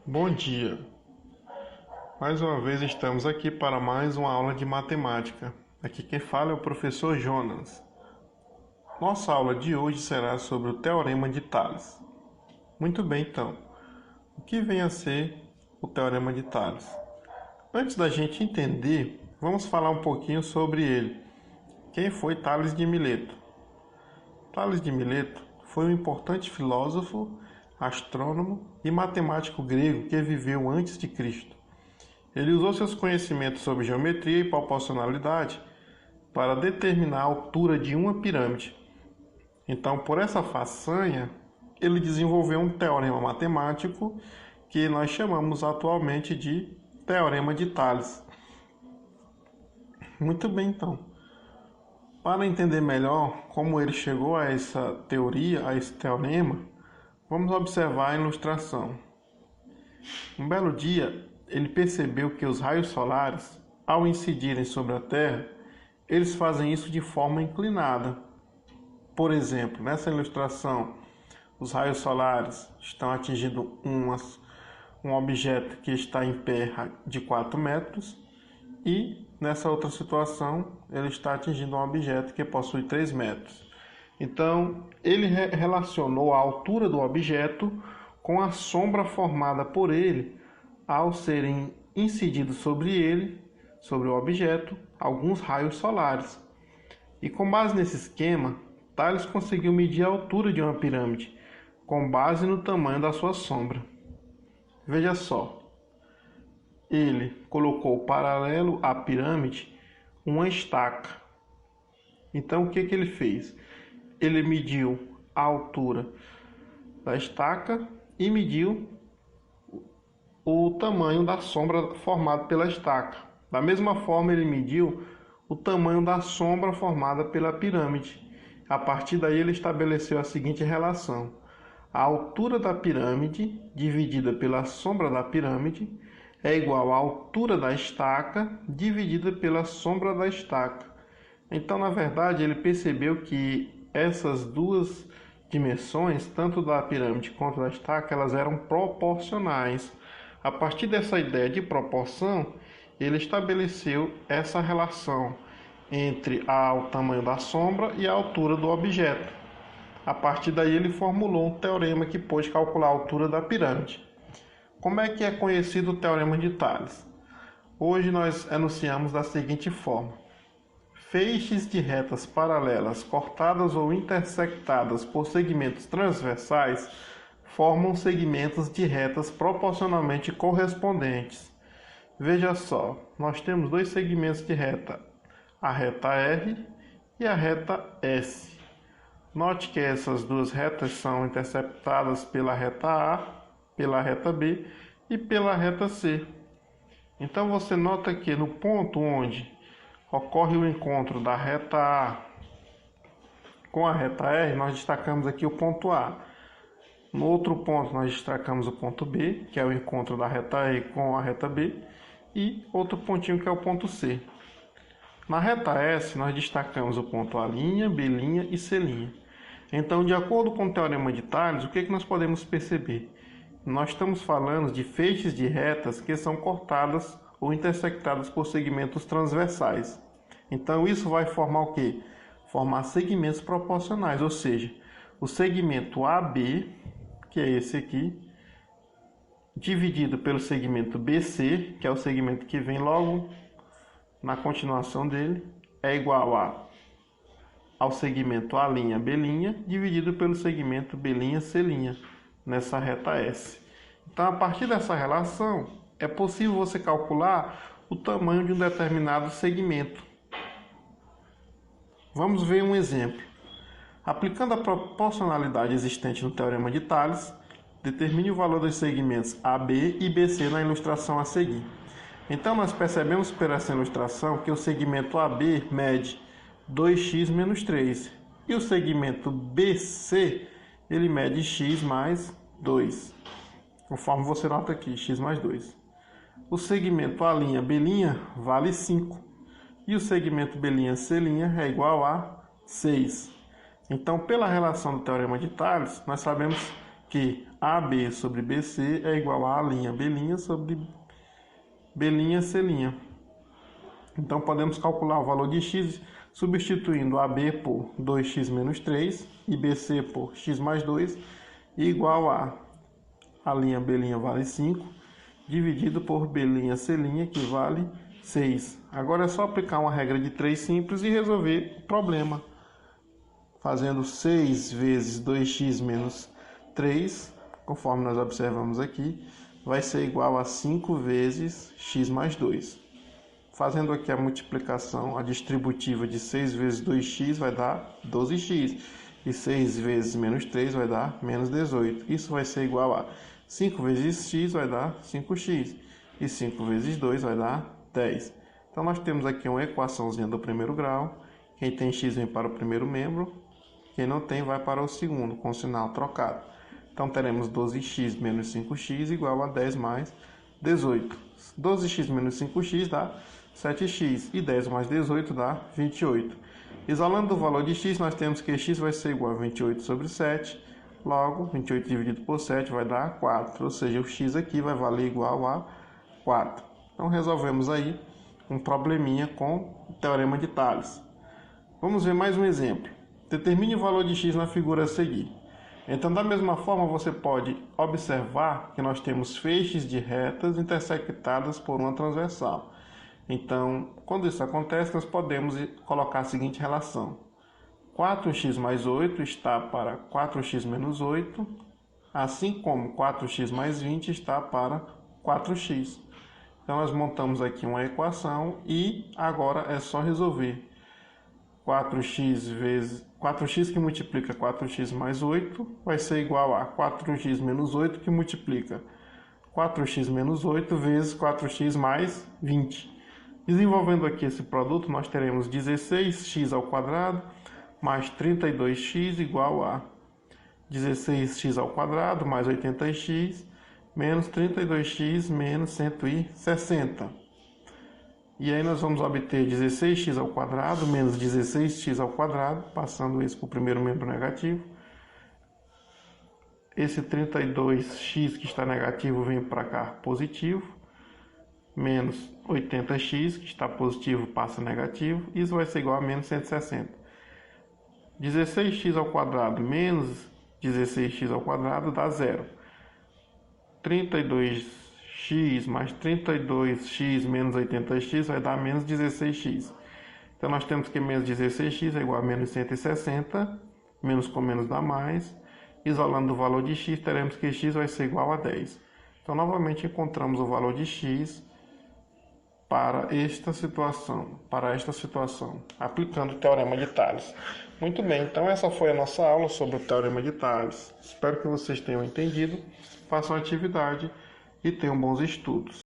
Bom dia! Mais uma vez estamos aqui para mais uma aula de matemática. Aqui quem fala é o professor Jonas. Nossa aula de hoje será sobre o Teorema de Tales. Muito bem, então. O que vem a ser o Teorema de Tales? Antes da gente entender, vamos falar um pouquinho sobre ele. Quem foi Tales de Mileto? Tales de Mileto foi um importante filósofo, astrônomo e matemático grego que viveu antes de Cristo. Ele usou seus conhecimentos sobre geometria e proporcionalidade para determinar a altura de uma pirâmide. Então, por essa façanha, ele desenvolveu um teorema matemático que nós chamamos atualmente de Teorema de Tales. Muito bem, então. Para entender melhor como ele chegou a essa teoria, a esse teorema, vamos observar a ilustração. Um belo dia, ele percebeu que os raios solares, ao incidirem sobre a Terra, eles fazem isso de forma inclinada. Por exemplo, nessa ilustração, os raios solares estão atingindo um objeto que está em pé de 4 metros e, nessa outra situação, ele está atingindo um objeto que possui 3 metros. Então, ele relacionou a altura do objeto com a sombra formada por ele ao serem incididos sobre ele, sobre o objeto, alguns raios solares. E com base nesse esquema, Tales conseguiu medir a altura de uma pirâmide, com base no tamanho da sua sombra. Veja só, ele colocou paralelo à pirâmide uma estaca. Então o que ele fez? Ele mediu a altura da estaca e mediu o tamanho da sombra formada pela estaca. Da mesma forma, ele mediu o tamanho da sombra formada pela pirâmide. A partir daí, ele estabeleceu a seguinte relação: a altura da pirâmide dividida pela sombra da pirâmide é igual à altura da estaca dividida pela sombra da estaca. Então, na verdade, ele percebeu que essas duas dimensões, tanto da pirâmide quanto da estaca, elas eram proporcionais. A partir dessa ideia de proporção, ele estabeleceu essa relação entre o tamanho da sombra e a altura do objeto. A partir daí, ele formulou um teorema que pôde calcular a altura da pirâmide. Como é que é conhecido o Teorema de Tales? Hoje nós enunciamos da seguinte forma: feixes de retas paralelas cortadas ou intersectadas por segmentos transversais formam segmentos de retas proporcionalmente correspondentes. Veja só, nós temos dois segmentos de reta, a reta R e a reta S. Note que essas duas retas são interceptadas pela reta A, pela reta B e pela reta C. Então você nota que no ponto onde ocorre o encontro da reta A com a reta R, nós destacamos aqui o ponto A. No outro ponto, nós destacamos o ponto B, que é o encontro da reta E com a reta B, e outro pontinho que é o ponto C. Na reta S, nós destacamos o ponto A', B' e C'. Então, de acordo com o Teorema de Tales, o que nós podemos perceber? Nós estamos falando de feixes de retas que são cortadas ou intersectadas por segmentos transversais. Então, isso vai formar o quê? Formar segmentos proporcionais, ou seja, o segmento AB, que é esse aqui, dividido pelo segmento BC, que é o segmento que vem logo na continuação dele, é igual ao segmento A', B', dividido pelo segmento B', C', nessa reta S. Então, a partir dessa relação, é possível você calcular o tamanho de um determinado segmento. Vamos ver um exemplo. Aplicando a proporcionalidade existente no Teorema de Tales, determine o valor dos segmentos AB e BC na ilustração a seguir. Então, nós percebemos por essa ilustração que o segmento AB mede 2x menos 3 e o segmento BC ele mede x mais 2, conforme você nota aqui, x mais 2. O segmento A', B' vale 5 e o segmento B', C' é igual a 6. Então, pela relação do Teorema de Tales, nós sabemos que AB sobre BC é igual a A'B' sobre B'C'. Então, podemos calcular o valor de x substituindo AB por 2x menos 3 e BC por x mais 2, igual a A'B' vale 5, dividido por B'C', que vale 6. Agora é só aplicar uma regra de 3 simples e resolver o problema. Fazendo 6 vezes 2x menos 3, conforme nós observamos aqui, vai ser igual a 5 vezes x mais 2. Fazendo aqui a multiplicação, a distributiva de 6 vezes 2x vai dar 12x. E 6 vezes menos 3 vai dar menos 18. Isso vai ser igual a 5 vezes x vai dar 5x. E 5 vezes 2 vai dar 10. Então nós temos aqui uma equaçãozinha do primeiro grau. Quem tem x vem para o primeiro membro. Quem não tem vai para o segundo, com o sinal trocado. Então teremos 12x menos 5x igual a 10 mais 18. 12x menos 5x dá 7x e 10 mais 18 dá 28. Isolando o valor de x, nós temos que x vai ser igual a 28 sobre 7. Logo, 28 dividido por 7 vai dar 4. Ou seja, o x aqui vai valer igual a 4. Então resolvemos aí um probleminha com o teorema de Tales. Vamos ver mais um exemplo. Determine o valor de x na figura a seguir. Então, da mesma forma, você pode observar que nós temos feixes de retas intersectadas por uma transversal. Então, quando isso acontece, nós podemos colocar a seguinte relação. 4x mais 8 está para 4x menos 8, assim como 4x mais 20 está para 4x. Então, nós montamos aqui uma equação e agora é só resolver. 4x que multiplica 4x mais 8 vai ser igual a 4x menos 8 que multiplica 4x menos 8 vezes 4x mais 20. Desenvolvendo aqui esse produto, nós teremos 16x ao quadrado mais 32x igual a 16x ao quadrado mais 80x menos 32x menos 160. E aí nós vamos obter 16x ao quadrado menos 16x ao quadrado, passando isso para o primeiro membro negativo. Esse 32x que está negativo vem para cá positivo, menos 80x que está positivo passa negativo, isso vai ser igual a menos 160. 16x ao quadrado menos 16x ao quadrado dá zero. 32x mais 32x menos 80x vai dar menos 16x. Então nós temos que menos 16x é igual a menos 160, menos com menos dá mais. Isolando o valor de x, teremos que x vai ser igual a 10. Então novamente encontramos o valor de x para esta situação, aplicando o teorema de Tales. Muito bem, então essa foi a nossa aula sobre o teorema de Tales. Espero que vocês tenham entendido, façam a atividade e tenham bons estudos.